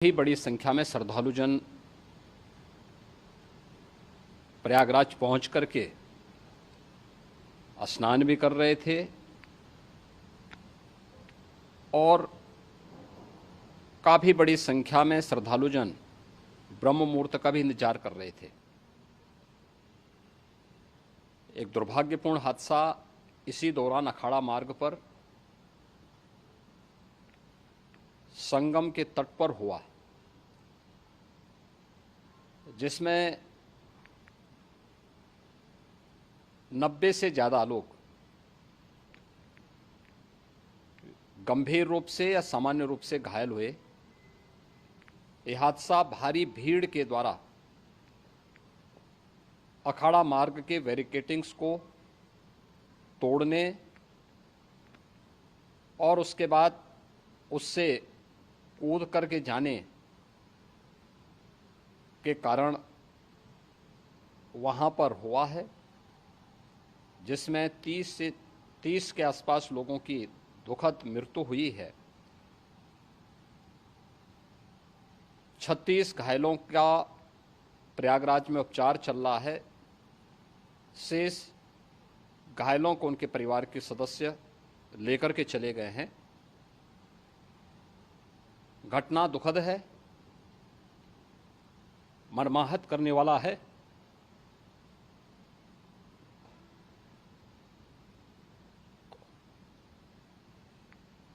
ही बड़ी संख्या में श्रद्धालुजन प्रयागराज पहुंच करके स्नान भी कर रहे थे और काफ़ी बड़ी संख्या में श्रद्धालुजन ब्रह्म मुहूर्त का भी इंतजार कर रहे थे। एक दुर्भाग्यपूर्ण हादसा इसी दौरान अखाड़ा मार्ग पर संगम के तट पर हुआ, जिसमें 90 से ज़्यादा लोग गंभीर रूप से या सामान्य रूप से घायल हुए। यह हादसा भारी भीड़ के द्वारा अखाड़ा मार्ग के बैरिकेडिंग्स को तोड़ने और उसके बाद उससे कूद करके जाने के कारण वहां पर हुआ है, जिसमें 30 के आसपास लोगों की दुखद मृत्यु हुई है। 36 घायलों का प्रयागराज में उपचार चल रहा है। शेष घायलों को उनके परिवार के सदस्य लेकर के चले गए हैं। घटना दुखद है, मर्माहत करने वाला है।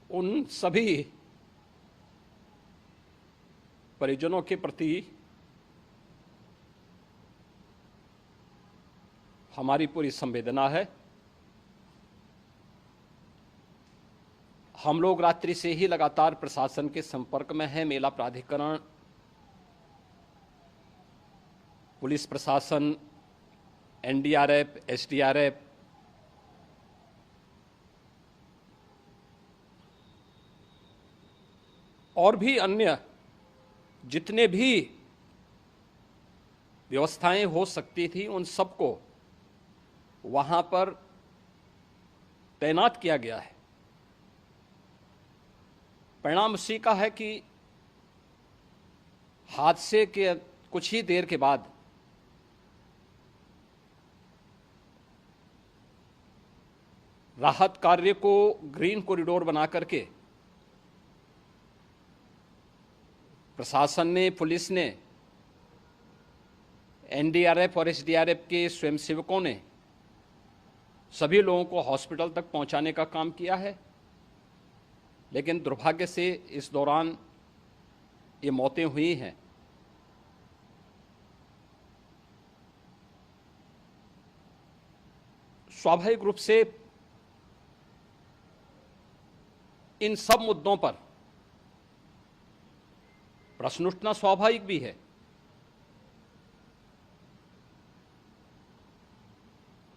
उन सभी परिजनों के प्रति हमारी पूरी संवेदना है। हम लोग रात्रि से ही लगातार प्रशासन के संपर्क में हैं। मेला प्राधिकरण, पुलिस प्रशासन, एनडीआरएफ, एसडीआरएफ, और भी अन्य जितने भी व्यवस्थाएं हो सकती थी उन सबको वहां पर तैनात किया गया है। परिणाम उसी का है कि हादसे के कुछ ही देर के बाद राहत कार्य को ग्रीन कॉरिडोर बना करके प्रशासन ने, पुलिस ने, एनडीआरएफ और एसडीआरएफ के स्वयंसेवकों ने सभी लोगों को हॉस्पिटल तक पहुंचाने का काम किया है। लेकिन दुर्भाग्य से इस दौरान ये मौतें हुई हैं। स्वाभाविक रूप से इन सब मुद्दों पर प्रश्न उठना स्वाभाविक भी है।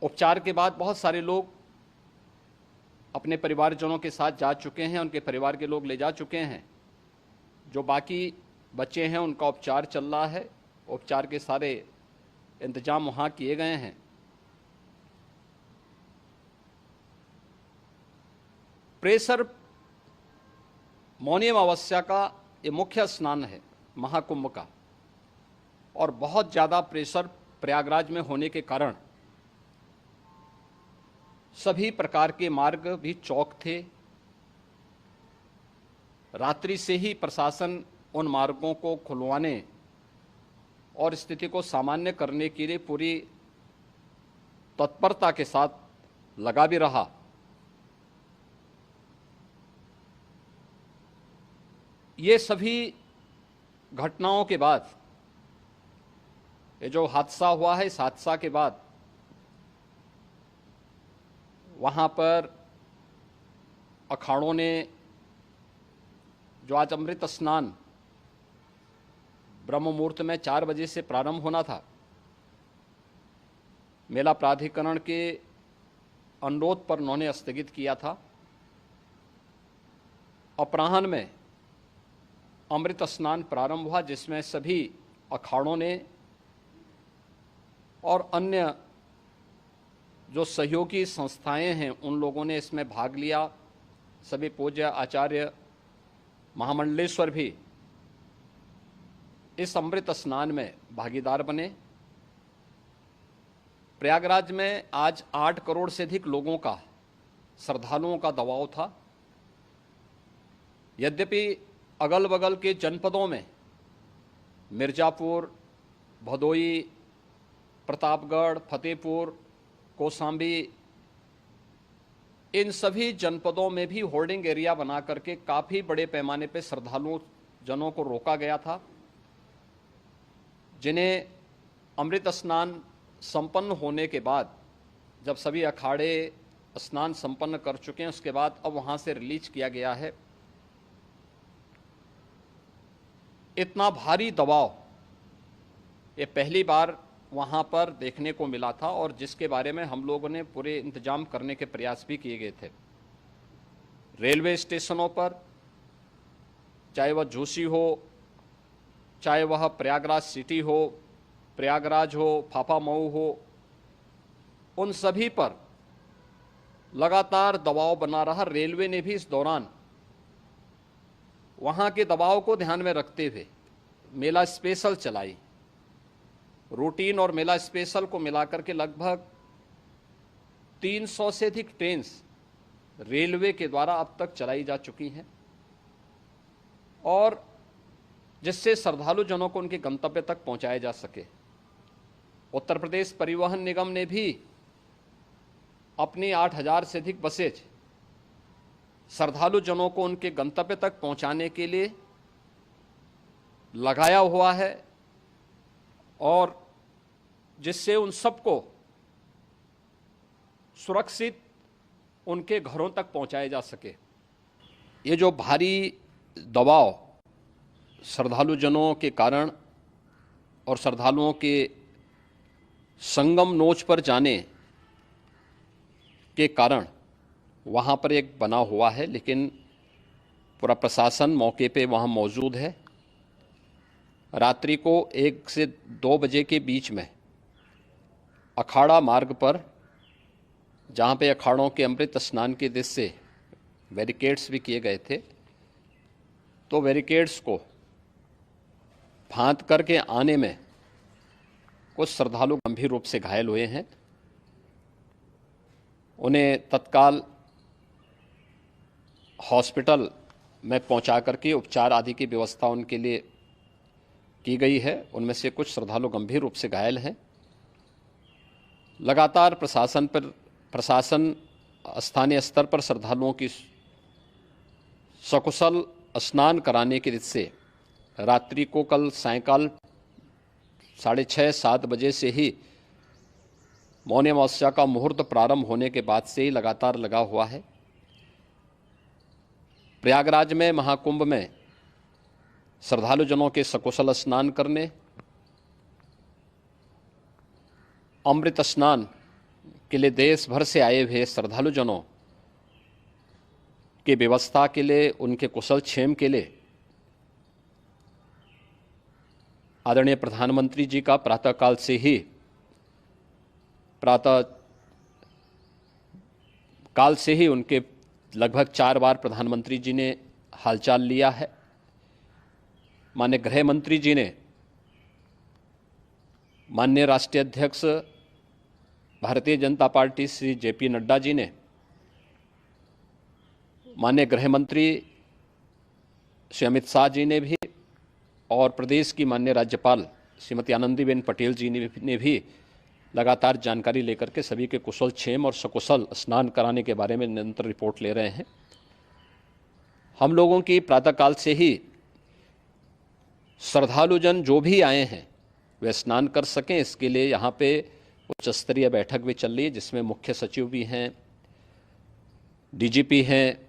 उपचार के बाद बहुत सारे लोग अपने परिवारजनों के साथ जा चुके हैं, उनके परिवार के लोग ले जा चुके हैं। जो बाकी बच्चे हैं उनका उपचार चल रहा है। उपचार के सारे इंतजाम वहाँ किए गए हैं। प्रेशर मौनी अमावस्या का ये मुख्य स्नान है महाकुंभ का, और बहुत ज़्यादा प्रेशर प्रयागराज में होने के कारण सभी प्रकार के मार्ग भी चौक थे। रात्रि से ही प्रशासन उन मार्गों को खुलवाने और स्थिति को सामान्य करने के लिए पूरी तत्परता के साथ लगा भी रहा। ये सभी घटनाओं के बाद, ये जो हादसा हुआ है, इस हादसा के बाद वहाँ पर अखाड़ों ने जो आज अमृत स्नान ब्रह्म मुहूर्त में 4 बजे से प्रारंभ होना था, मेला प्राधिकरण के अनुरोध पर उन्होंने स्थगित किया था। अपराह्न में अमृत स्नान प्रारंभ हुआ, जिसमें सभी अखाड़ों ने और अन्य जो सहयोगी संस्थाएं हैं उन लोगों ने इसमें भाग लिया। सभी पूज्य आचार्य महामंडलेश्वर भी इस अमृत स्नान में भागीदार बने। प्रयागराज में आज 8 करोड़ से अधिक लोगों का, श्रद्धालुओं का दबाव था। यद्यपि अगल बगल के जनपदों में मिर्जापुर, भदोई, प्रतापगढ़, फतेहपुर, कौशाम्बी, इन सभी जनपदों में भी होर्डिंग एरिया बना करके काफ़ी बड़े पैमाने पर श्रद्धालुओं जनों को रोका गया था, जिन्हें अमृत स्नान संपन्न होने के बाद, जब सभी अखाड़े स्नान संपन्न कर चुके हैं, उसके बाद अब वहाँ से रिलीज किया गया है। इतना भारी दबाव ये पहली बार वहाँ पर देखने को मिला था, और जिसके बारे में हम लोगों ने पूरे इंतजाम करने के प्रयास भी किए गए थे। रेलवे स्टेशनों पर, चाहे वह झूसी हो, चाहे वह प्रयागराज सिटी हो, प्रयागराज हो, फाफा मऊ हो, उन सभी पर लगातार दबाव बना रहा। रेलवे ने भी इस दौरान वहाँ के दबाव को ध्यान में रखते हुए मेला स्पेशल चलाई। रूटीन और मेला स्पेशल को मिलाकर के लगभग 300 से अधिक ट्रेन रेलवे के द्वारा अब तक चलाई जा चुकी हैं, और जिससे श्रद्धालु जनों को उनके गंतव्य तक पहुंचाया जा सके। उत्तर प्रदेश परिवहन निगम ने भी अपनी 8000 से अधिक बसेज श्रद्धालु जनों को उनके गंतव्य तक पहुंचाने के लिए लगाया हुआ है, और जिससे उन सबको सुरक्षित उनके घरों तक पहुंचाया जा सके। ये जो भारी दबाव श्रद्धालु जनों के कारण और श्रद्धालुओं के संगम नोच पर जाने के कारण वहाँ पर एक बना हुआ है, लेकिन पूरा प्रशासन मौके पे वहाँ मौजूद है। रात्रि को 1 से 2 बजे के बीच में अखाड़ा मार्ग पर, जहाँ पे अखाड़ों के अमृत स्नान के दृश्य से बैरिकेड्स भी किए गए थे, तो बैरिकेड्स को फांद करके आने में कुछ श्रद्धालु गंभीर रूप से घायल हुए हैं। उन्हें तत्काल हॉस्पिटल में पहुंचा करके उपचार आदि की व्यवस्था उनके लिए की गई है। उनमें से कुछ श्रद्धालु गंभीर रूप से घायल हैं। लगातार प्रशासन स्थानीय स्तर पर श्रद्धालुओं की सकुशल स्नान कराने के दृष्टि से रात्रि को कल सायंकाल 6:30-7 बजे से ही मौनी अमावस्या का मुहूर्त प्रारंभ होने के बाद से ही लगातार लगा हुआ है। प्रयागराज में महाकुंभ में श्रद्धालु जनों के सकुशल स्नान करने, अमृत स्नान के लिए देश भर से आए हुए श्रद्धालु जनों की व्यवस्था के लिए, उनके कुशल क्षेम के लिए आदरणीय प्रधानमंत्री जी का प्रातःकाल से ही उनके लगभग 4 बार प्रधानमंत्री जी ने हालचाल लिया है। माननीय गृह मंत्री जी ने, माननीय राष्ट्रीय अध्यक्ष भारतीय जनता पार्टी श्री JP नड्डा जी ने, माननीय गृह मंत्री श्री अमित शाह जी ने भी, और प्रदेश की माननीय राज्यपाल श्रीमती आनंदीबेन पटेल जी ने भी लगातार जानकारी लेकर के सभी के कुशल क्षेम और सकुशल स्नान कराने के बारे में निरंतर रिपोर्ट ले रहे हैं। हम लोगों की प्रातःकाल से ही श्रद्धालुजन जो भी आए हैं वे स्नान कर सकें, इसके लिए यहाँ पे उच्च स्तरीय बैठक भी चल रही है, जिसमें मुख्य सचिव भी हैं, DGP हैं,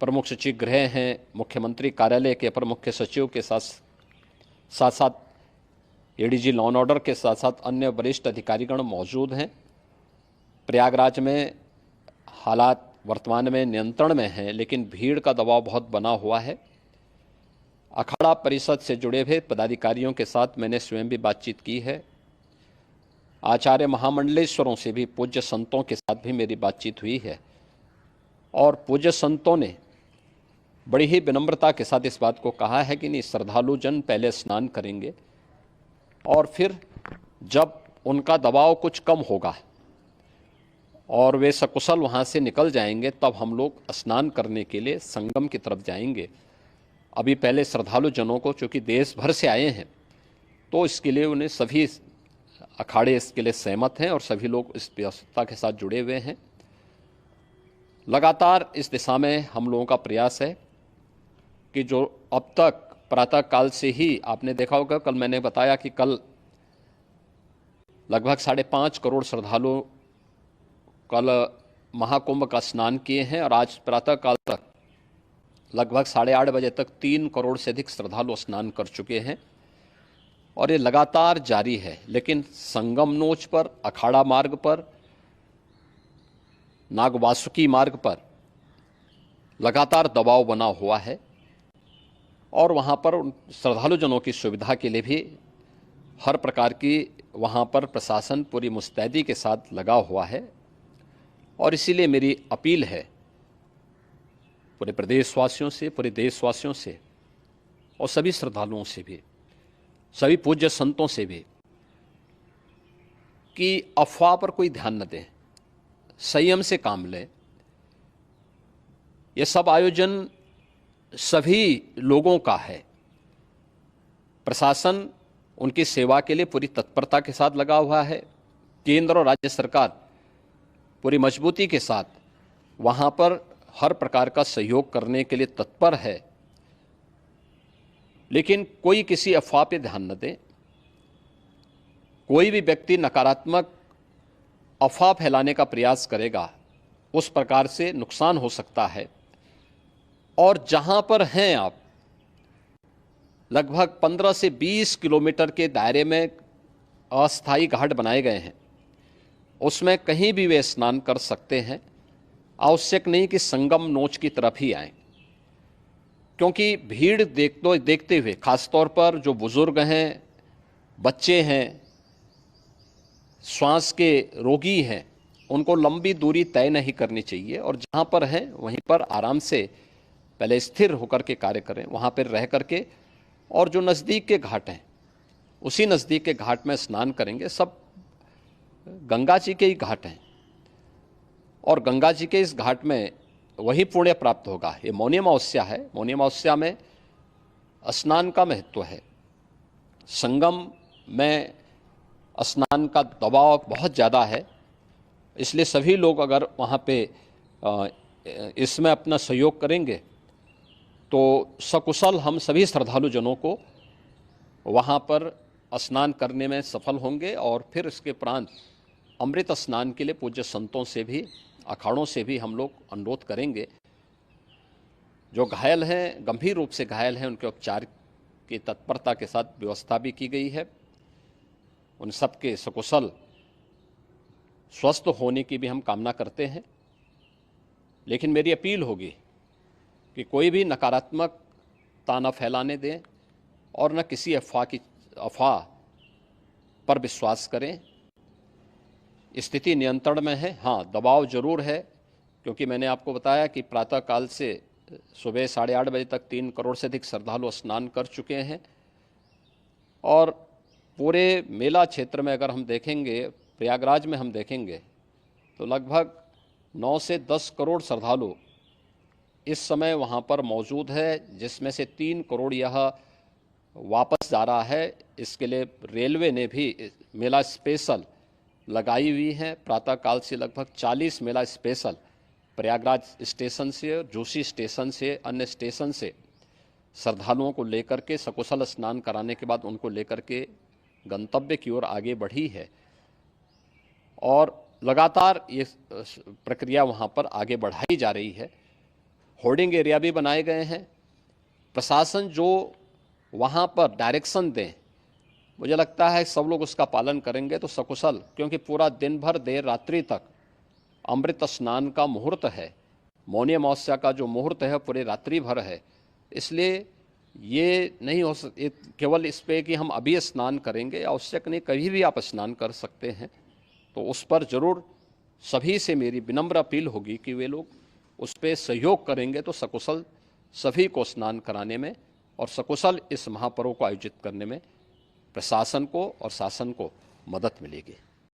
प्रमुख सचिव गृह हैं, मुख्यमंत्री कार्यालय के अपर मुख्य सचिव के साथ ADG लॉ एंड ऑर्डर के साथ साथ अन्य वरिष्ठ अधिकारीगण मौजूद हैं। प्रयागराज में हालात वर्तमान में नियंत्रण में हैं, लेकिन भीड़ का दबाव बहुत बना हुआ है। अखाड़ा परिषद से जुड़े हुए पदाधिकारियों के साथ मैंने स्वयं भी बातचीत की है। आचार्य महामंडलेश्वरों से भी, पूज्य संतों के साथ भी मेरी बातचीत हुई है, और पूज्य संतों ने बड़ी ही विनम्रता के साथ इस बात को कहा है कि नहीं, श्रद्धालु जन पहले स्नान करेंगे और फिर जब उनका दबाव कुछ कम होगा और वे सकुशल वहाँ से निकल जाएंगे तब हम लोग स्नान करने के लिए संगम की तरफ जाएंगे। अभी पहले श्रद्धालु जनों को, चूँकि देश भर से आए हैं, तो इसके लिए उन्हें सभी अखाड़े इसके लिए सहमत हैं और सभी लोग इस व्यवस्था के साथ जुड़े हुए हैं। लगातार इस दिशा में हम लोगों का प्रयास है कि जो अब तक प्रातः काल से ही आपने देखा होगा, कल मैंने बताया कि कल लगभग 5.5 करोड़ श्रद्धालु कल महाकुंभ का स्नान किए हैं और आज प्रातः काल तक लगभग 8:30 बजे तक 3 करोड़ से अधिक श्रद्धालु स्नान कर चुके हैं और ये लगातार जारी है। लेकिन संगम नोच पर, अखाड़ा मार्ग पर, नागवासुकी मार्ग पर लगातार दबाव बना हुआ है और वहाँ पर श्रद्धालु जनों की सुविधा के लिए भी हर प्रकार की वहाँ पर प्रशासन पूरी मुस्तैदी के साथ लगा हुआ है। और इसीलिए मेरी अपील है पूरे प्रदेशवासियों से, पूरे देशवासियों से और सभी श्रद्धालुओं से भी, सभी पूज्य संतों से भी कि अफवाह पर कोई ध्यान न दें, संयम से काम लें। ये सब आयोजन सभी लोगों का है। प्रशासन उनकी सेवा के लिए पूरी तत्परता के साथ लगा हुआ है। केंद्र और राज्य सरकार पूरी मजबूती के साथ वहाँ पर हर प्रकार का सहयोग करने के लिए तत्पर है। लेकिन कोई किसी अफवाह पे ध्यान न दे। कोई भी व्यक्ति नकारात्मक अफवाह फैलाने का प्रयास करेगा, उस प्रकार से नुकसान हो सकता है। और जहाँ पर हैं आप, लगभग 15 से 20 किलोमीटर के दायरे में अस्थायी घाट बनाए गए हैं, उसमें कहीं भी वे स्नान कर सकते हैं। आवश्यक नहीं कि संगम नोच की तरफ ही आएं, क्योंकि भीड़ देखते हुए, खासतौर पर जो बुजुर्ग हैं, बच्चे हैं, श्वास के रोगी हैं, उनको लंबी दूरी तय नहीं करनी चाहिए और जहाँ पर हैं वहीं पर आराम से पहले स्थिर होकर के कार्य करें, वहाँ पर रह करके। और जो नज़दीक के घाट हैं, उसी नज़दीक के घाट में स्नान करेंगे। सब गंगा जी के ही घाट हैं और गंगा जी के इस घाट में वही पुण्य प्राप्त होगा। ये मौनी अमावस्या है। मौनी अमावस्या में स्नान का महत्व है। संगम में स्नान का दबाव बहुत ज़्यादा है, इसलिए सभी लोग अगर वहाँ पे इसमें अपना सहयोग करेंगे तो सकुशल हम सभी श्रद्धालु जनों को वहाँ पर स्नान करने में सफल होंगे। और फिर इसके उपरांत अमृत स्नान के लिए पूज्य संतों से भी, अखाड़ों से भी हम लोग अनुरोध करेंगे। जो घायल हैं, गंभीर रूप से घायल हैं, उनके उपचार की तत्परता के साथ व्यवस्था भी की गई है। उन सब के सकुशल स्वस्थ होने की भी हम कामना करते हैं। लेकिन मेरी अपील होगी कि कोई भी नकारात्मकता न फैलाने दें और न किसी अफवाह पर विश्वास करें। स्थिति नियंत्रण में है। हाँ, दबाव जरूर है, क्योंकि मैंने आपको बताया कि प्रातःकाल से सुबह 8:30 बजे तक 3 करोड़ से अधिक श्रद्धालु स्नान कर चुके हैं। और पूरे मेला क्षेत्र में अगर हम देखेंगे, प्रयागराज में हम देखेंगे, तो लगभग 9 से 10 करोड़ श्रद्धालु इस समय वहाँ पर मौजूद है, जिसमें से 3 करोड़ यह वापस जा रहा है। इसके लिए रेलवे ने भी मेला स्पेशल लगाई हुई है। प्रातःकाल से लगभग 40 मेला स्पेशल प्रयागराज स्टेशन से, जोशी स्टेशन से, अन्य स्टेशन से श्रद्धालुओं को लेकर के सकुशल स्नान कराने के बाद उनको लेकर के गंतव्य की ओर आगे बढ़ी है। और लगातार ये प्रक्रिया वहाँ पर आगे बढ़ाई जा रही है। होर्डिंग एरिया भी बनाए गए हैं। प्रशासन जो वहाँ पर डायरेक्शन दें, मुझे लगता है सब लोग उसका पालन करेंगे तो सकुशल, क्योंकि पूरा दिन भर देर रात्रि तक अमृत स्नान का मुहूर्त है। मौनी अमावस्या का जो मुहूर्त है पूरे रात्रि भर है। इसलिए ये नहीं हो केवल इस पे कि हम अभी स्नान करेंगे, आवश्यक नहीं, कभी भी आप स्नान कर सकते हैं। तो उस पर ज़रूर सभी से मेरी विनम्र अपील होगी कि वे लोग उस पर सहयोग करेंगे तो सकुशल सभी को स्नान कराने में और सकुशल इस महापर्व को आयोजित करने में प्रशासन को और शासन को मदद मिलेगी।